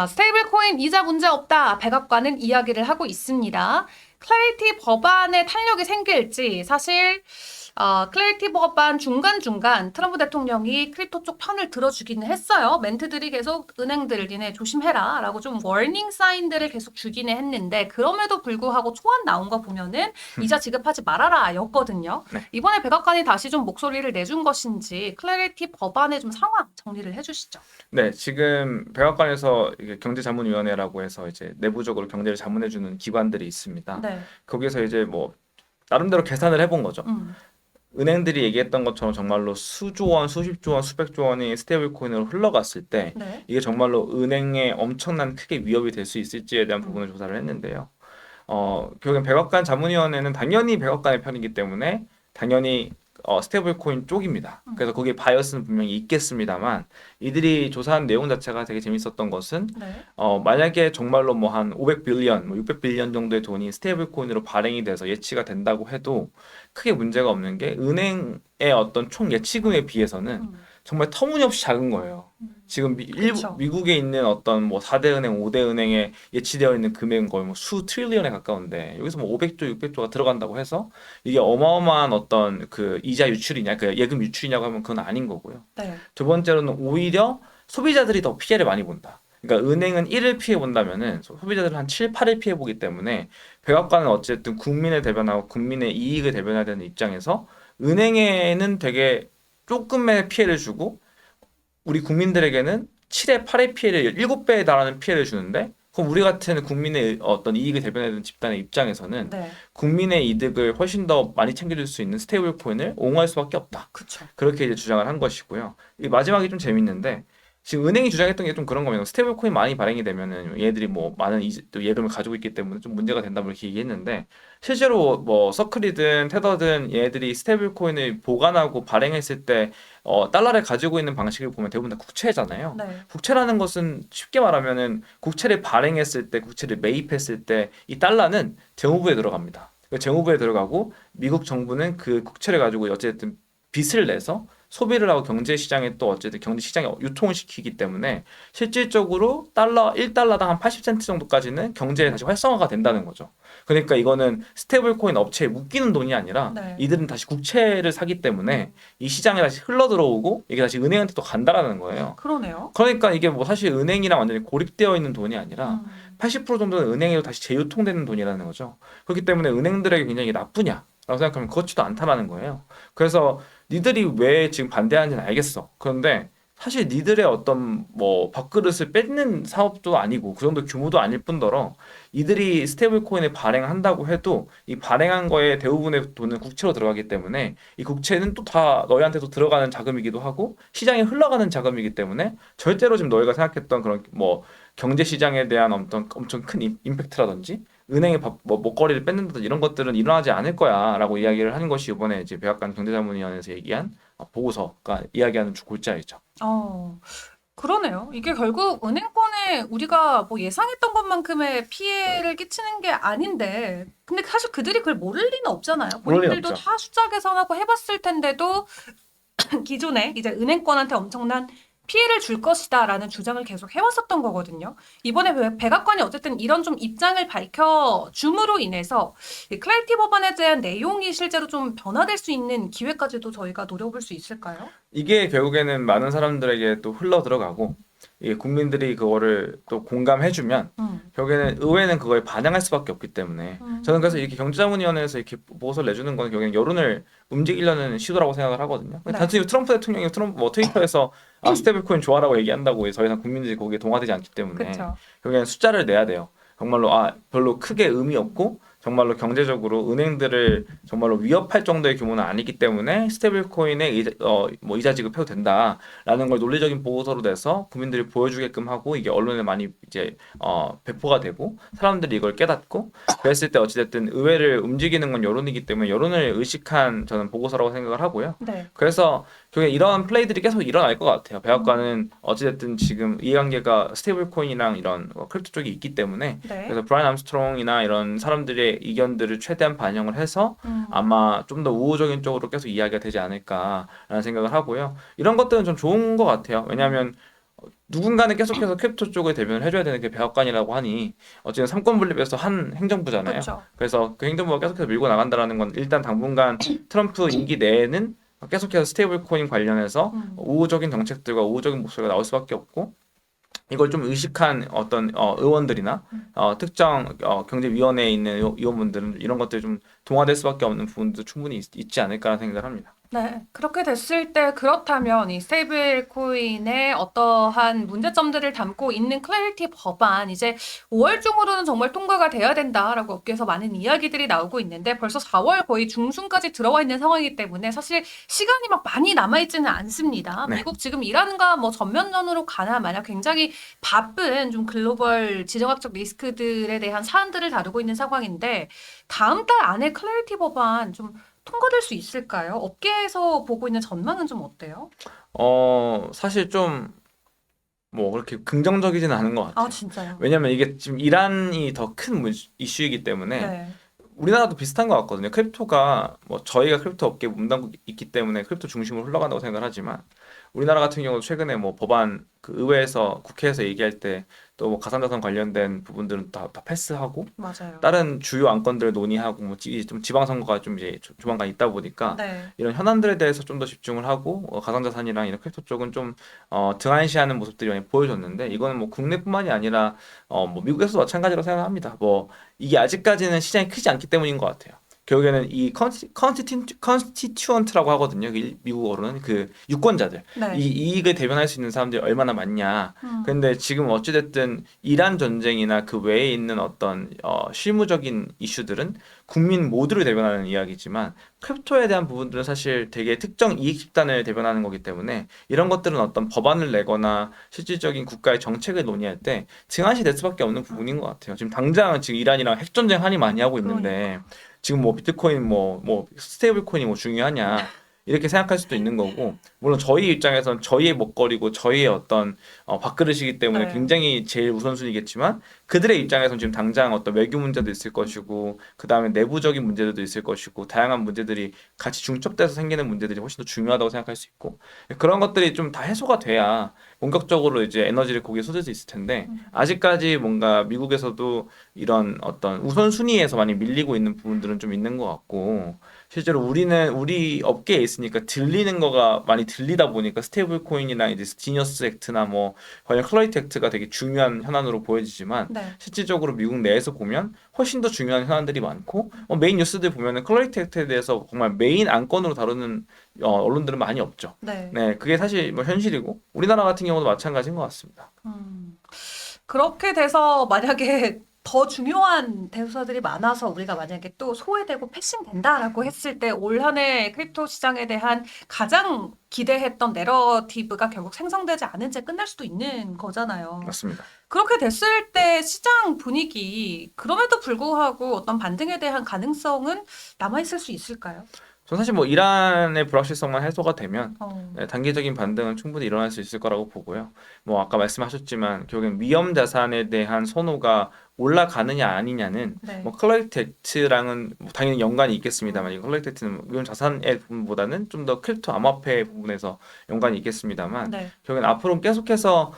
스테이블 코인 이자 문제 없다. 백악관은 이야기를 하고 있습니다. 클래리티 법안에 탄력이 생길지 사실 클래리티 법안 중간중간 트럼프 대통령이 크립토 쪽 편을 들어주기는 했어요. 멘트들이 계속 은행들 니네 조심해라 라고 좀 워닝 사인들을 계속 주기는 했는데 그럼에도 불구하고 초안 나온 거 보면은 이자 지급하지 말아라 였거든요. 네. 이번에 백악관이 다시 좀 목소리를 내준 것인지 클래리티 법안의 좀 상황 정리를 해주시죠. 네, 지금 백악관에서 이게 경제자문위원회라고 해서 이제 내부적으로 경제를 자문해주는 기관들이 있습니다. 네. 거기서 이제 뭐 나름대로 계산을 해본 거죠. 음. 은행들이 얘기했던 것처럼 정말로 수조 원, 수십조 원, 수백조 원이 스테이블 코인으로 흘러갔을 때 네. 이게 정말로 은행에 엄청난 크게 위협이 될 수 있을지에 대한 음. 부분을 조사를 했는데요. 결국엔 백악관 자문위원회는 당연히 백악관의 편이기 때문에 당연히 스테이블 코인 쪽입니다. 그래서 거기에 바이어스는 분명히 있겠습니다만 이들이 조사한 내용 자체가 되게 재밌었던 것은 네. 만약에 정말로 뭐 한 500빌리언, 뭐 600빌리언 정도의 돈이 스테이블 코인으로 발행이 돼서 예치가 된다고 해도 크게 문제가 없는 게 은행의 어떤 총 예치금에 비해서는 음. 정말 터무니없이 작은 거예요. 지금 그쵸. 미국에 있는 어떤 뭐 4대 은행, 5대 은행에 예치되어 있는 금액은 거의 뭐 수 트릴리언에 가까운데 여기서 뭐 500조, 600조가 들어간다고 해서 이게 어마어마한 어떤 그 이자 유출이냐, 그 예금 유출이냐고 하면 그건 아닌 거고요. 네. 두 번째로는 오히려 소비자들이 더 피해를 많이 본다. 그러니까 은행은 1을 피해 본다면은 소비자들은 한 7, 8을 피해 보기 때문에 백악관은 어쨌든 국민을 대변하고 국민의 이익을 대변해야 되는 입장에서 은행에는 되게 조금의 피해를 주고 우리 국민들에게는 7의 8의 피해를 7배에 달하는 피해를 주는데 그럼 우리 같은 국민의 어떤 이익을 대변해야 되는 집단의 입장에서는 네. 국민의 이득을 훨씬 더 많이 챙겨줄 수 있는 스테이블 코인을 옹호할 수밖에 없다. 그쵸. 그렇게 이제 주장을 한 것이고요. 이 마지막이 좀 재밌는데 지금 은행이 주장했던 게 좀 그런 겁니다. 스테이블 코인 많이 발행이 되면은 얘들이 뭐 많은 또 예금을 가지고 있기 때문에 좀 문제가 된다고 이렇게 얘기했는데 실제로 뭐 서클이든 테더든 얘들이 스테이블 코인을 보관하고 발행했을 때 달러를 가지고 있는 방식을 보면 대부분 다 국채잖아요. 네. 국채라는 것은 쉽게 말하면은 국채를 발행했을 때, 국채를 매입했을 때 이 달러는 재무부에 들어갑니다. 그 재무부에 들어가고 미국 정부는 그 국채를 가지고 어쨌든 빚을 내서 소비를 하고 경제 시장에 또 어쨌든 경제 시장에 유통을 시키기 때문에 실질적으로 달러 1달러당 한 80센트 정도까지는 경제에 다시 활성화가 된다는 거죠. 그러니까 이거는 스테이블 코인 업체에 묶이는 돈이 아니라 네. 이들은 다시 국채를 사기 때문에 이 시장에 다시 흘러 들어오고 이게 다시 은행한테 또 간다라는 거예요. 그러네요. 그러니까 이게 뭐 사실 은행이랑 완전히 고립되어 있는 돈이 아니라 음. 80% 정도는 은행으로 다시 재유통되는 돈이라는 거죠. 그렇기 때문에 은행들에게 굉장히 나쁘냐라고 생각하면 그렇지도 않다라는 거예요. 그래서 니들이 왜 지금 반대하는지는 알겠어. 그런데 사실 니들의 어떤 뭐 밥그릇을 뺏는 사업도 아니고 그 정도 규모도 아닐 뿐더러 이들이 스테이블 코인을 발행한다고 해도 이 발행한 거에 대부분의 돈은 국채로 들어가기 때문에 이 국채는 또 다 너희한테도 들어가는 자금이기도 하고 시장에 흘러가는 자금이기 때문에 절대로 지금 너희가 생각했던 그런 뭐 경제 시장에 대한 엄청 큰 임팩트라든지 은행의 뭐 먹거리를 뺏는다든지 이런 것들은 일어나지 않을 거야라고 이야기를 하는 것이 이번에 이제 백악관 경제자문위원회에서 얘기한 보고서가 이야기하는 주 골자이죠. 어, 그러네요. 이게 결국 은행권에 우리가 뭐 예상했던 것만큼의 피해를 끼치는 게 아닌데, 근데 사실 그들이 그걸 모를 리는 없잖아요. 그럴 리는 본인들도 없죠. 다 숫자 계산하고 해봤을 텐데도 기존에 이제 은행권한테 엄청난 피해를 줄 것이다라는 주장을 계속 해왔었던 거거든요. 이번에 백악관이 어쨌든 이런 좀 입장을 밝혀줌으로 인해서 이 클래리티 법안에 대한 내용이 실제로 좀 변화될 수 있는 기회까지도 저희가 노려볼 수 있을까요? 이게 결국에는 많은 사람들에게 또 흘러 들어가고 이게 국민들이 그거를 또 공감해주면 음. 결국에는 의회는 그거에 반영할 수밖에 없기 때문에 저는 그래서 이렇게 경제자문위원회에서 이렇게 보고서를 내주는 건 결국엔 여론을 움직이려는 시도라고 생각을 하거든요. 네. 단순히 트럼프 대통령이 뭐 트위터에서 스테이블코인 좋아라고 얘기한다고 더 이상 국민들이 거기에 동화되지 않기 때문에 그렇죠. 결국에는 숫자를 내야 돼요. 정말로 별로 크게 의미 없고 정말로 경제적으로 은행들을 정말로 위협할 정도의 규모는 아니기 때문에 스테이블 코인에 이자 지급해도 된다라는 걸 논리적인 보고서로 내서 국민들이 보여주게끔 하고 이게 언론에 많이 이제 배포가 되고 사람들이 이걸 깨닫고 그랬을 때 어찌됐든 의회를 움직이는 건 여론이기 때문에 여론을 의식한 저는 보고서라고 생각을 하고요. 네. 그래서 결국에 이런 플레이들이 계속 일어날 것 같아요. 백악관은 어찌됐든 지금 이해관계가 스테이블 코인이랑 이런 크립토 쪽이 있기 때문에 네. 그래서 브라이언 암스트롱이나 이런 사람들의 의견들을 최대한 반영을 해서 음. 아마 좀 더 우호적인 쪽으로 계속 이야기가 되지 않을까라는 생각을 하고요. 이런 것들은 좀 좋은 것 같아요. 왜냐하면 누군가는 계속해서 크립토 쪽을 대변을 해줘야 되는 게 백악관이라고 하니 어쨌든 삼권 분립에서 한 행정부잖아요. 그렇죠. 그래서 그 행정부가 계속해서 밀고 나간다라는 건 일단 당분간 트럼프 임기 내에는 계속해서 스테이블 코인 관련해서 우호적인 정책들과 우호적인 목소리가 나올 수밖에 없고 이걸 좀 의식한 어떤 의원들이나 특정 경제위원회에 있는 의원분들은 이런 것들이 좀 동화될 수밖에 없는 부분도 충분히 있지 않을까라는 생각을 합니다. 네, 그렇게 됐을 때 그렇다면 이 스테이블 코인의 어떠한 문제점들을 담고 있는 클래리티 법안 이제 5월 중으로는 정말 통과가 돼야 된다라고 업계에서 많은 이야기들이 나오고 있는데 벌써 4월 거의 중순까지 들어와 있는 상황이기 때문에 사실 시간이 막 많이 남아있지는 않습니다. 네. 미국 지금 이란과 뭐 전면전으로 가나 마나 굉장히 바쁜 좀 글로벌 지정학적 리스크들에 대한 사안들을 다루고 있는 상황인데 다음 달 안에 클래리티 법안 좀 통과될 수 있을까요? 업계에서 보고 있는 전망은 좀 어때요? 사실 좀 뭐 그렇게 긍정적이지는 않은 것 아, 같아요. 진짜요? 왜냐면 이게 지금 이란이 더 큰 이슈이기 때문에 네. 우리나라도 비슷한 것 같거든요. 크립토가 뭐 저희가 크립토 업계에 몸담고 있기 때문에 크립토 중심으로 흘러간다고 생각을 하지만 우리나라 같은 경우도 최근에 뭐 법안 그 의회에서 국회에서 얘기할 때 또 뭐 가상자산 관련된 부분들은 다 패스하고 맞아요. 다른 주요 안건들을 논의하고 뭐 좀 지방선거가 좀 이제 조만간 있다 보니까 네. 이런 현안들에 대해서 좀 더 집중을 하고 가상자산이랑 이런 크립토 쪽은 좀 등한시하는 모습들이 많이 보여졌는데 이거는 뭐 국내뿐만이 아니라 뭐 미국에서도 마찬가지로 생각합니다. 뭐 이게 아직까지는 시장이 크지 않기 때문인 것 같아요. 결국에는 이 컨스티튜언트라고 하거든요. 미국어로는 그 유권자들. 네. 이 이익을 대변할 수 있는 사람들이 얼마나 많냐. 음. 근데 지금 어찌됐든 이란 전쟁이나 그 외에 있는 어떤 실무적인 이슈들은 국민 모두를 대변하는 이야기지만 크립토에 대한 부분들은 사실 되게 특정 이익 집단을 대변하는 거기 때문에 이런 것들은 어떤 법안을 내거나 실질적인 국가의 정책을 논의할 때 증안시 될 수밖에 없는 부분인 것 같아요. 지금 당장 지금 이란이랑 핵전쟁 한이 많이 하고 있는데 그러니까. 지금 뭐 비트코인 뭐 스테이블 코인이 뭐 중요하냐 이렇게 생각할 수도 있는 거고 물론 저희 입장에선 저희의 먹거리고 저희의 어떤 밥그릇이기 때문에 네. 굉장히 제일 우선순위겠지만 그들의 입장에선 지금 당장 어떤 외교 문제도 있을 것이고 그 다음에 내부적인 문제들도 있을 것이고 다양한 문제들이 같이 중첩돼서 생기는 문제들이 훨씬 더 중요하다고 생각할 수 있고 그런 것들이 좀 다 해소가 돼야 본격적으로 이제 에너지를 거기에 쏟을 수 있을 텐데 아직까지 뭔가 미국에서도 이런 어떤 우선순위에서 많이 밀리고 있는 부분들은 좀 있는 것 같고 실제로 우리 업계에 있으니까 들리는 거가 많이 들리다 보니까 스테이블 코인이나 이제 지니어스 액트나 뭐 관련 클러리티 액트가 되게 중요한 현안으로 보여지지만 네. 실질적으로 미국 내에서 보면 훨씬 더 중요한 현안들이 많고 메인 뉴스들 보면은 클러리티 액트에 대해서 정말 메인 안건으로 다루는 언론들은 많이 없죠. 네. 네, 그게 사실 뭐 현실이고 우리나라 같은 경우도 마찬가지인 것 같습니다. 그렇게 돼서 만약에 더 중요한 대우사들이 많아서 우리가 만약에 또 소외되고 패싱된다라고 했을 때 올 한 해 크립토 시장에 대한 가장 기대했던 내러티브가 결국 생성되지 않은 채 끝날 수도 있는 거잖아요. 맞습니다. 그렇게 됐을 때 시장 분위기, 그럼에도 불구하고 어떤 반등에 대한 가능성은 남아있을 수 있을까요? 전 사실 뭐 이란의 불확실성만 해소가 되면 어, 네, 단기적인 반등은 충분히 일어날 수 있을 거라고 보고요. 뭐 아까 말씀하셨지만 결국엔 위험 자산에 대한 선호가 올라가느냐 아니냐는 네. 뭐 클라리텍트랑은 뭐 당연히 연관이 있겠습니다만 이 클라리텍트는 위험 자산의 부분보다는 좀 더 크립토 암호화폐 부분에서 연관이 있겠습니다만 네. 결국엔 앞으로 계속해서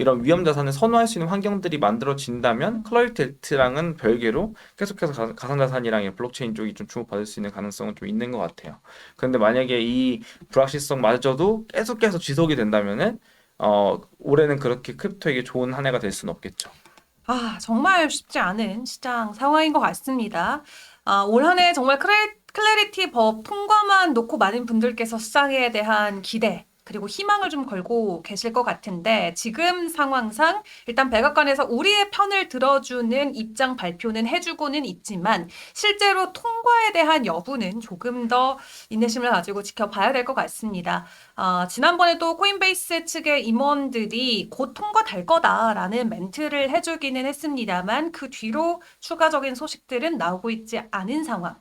이런 위험 자산을 선호할 수 있는 환경들이 만들어진다면 클라리텍트랑은 별개로 계속해서 가상자산이랑 블록체인 쪽이 좀 주목받을 수 있는 가능성은 좀 있는 것 같아요. 그런데 만약에 이 불확실성마저도 계속해서 지속이 된다면은 올해는 그렇게 크립토에게 좋은 한 해가 될 수는 없겠죠. 아, 정말 쉽지 않은 시장 상황인 것 같습니다. 올 한 해 정말 클래리티 법 통과만 놓고 많은 분들께서 시장에 대한 기대, 그리고 희망을 좀 걸고 계실 것 같은데 지금 상황상 일단 백악관에서 우리의 편을 들어주는 입장 발표는 해주고는 있지만 실제로 통과에 대한 여부는 조금 더 인내심을 가지고 지켜봐야 될 것 같습니다. 지난번에도 코인베이스 측의 임원들이 곧 통과될 거다라는 멘트를 해주기는 했습니다만 그 뒤로 추가적인 소식들은 나오고 있지 않은 상황.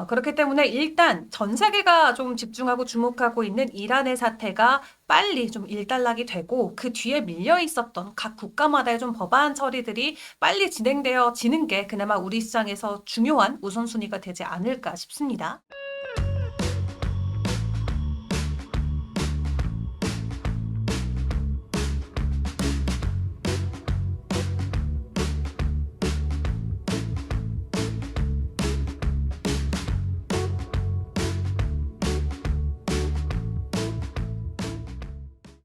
그렇기 때문에 일단 전 세계가 좀 집중하고 주목하고 있는 이란의 사태가 빨리 좀 일단락이 되고 그 뒤에 밀려 있었던 각 국가마다의 좀 법안 처리들이 빨리 진행되어지는 게 그나마 우리 시장에서 중요한 우선순위가 되지 않을까 싶습니다.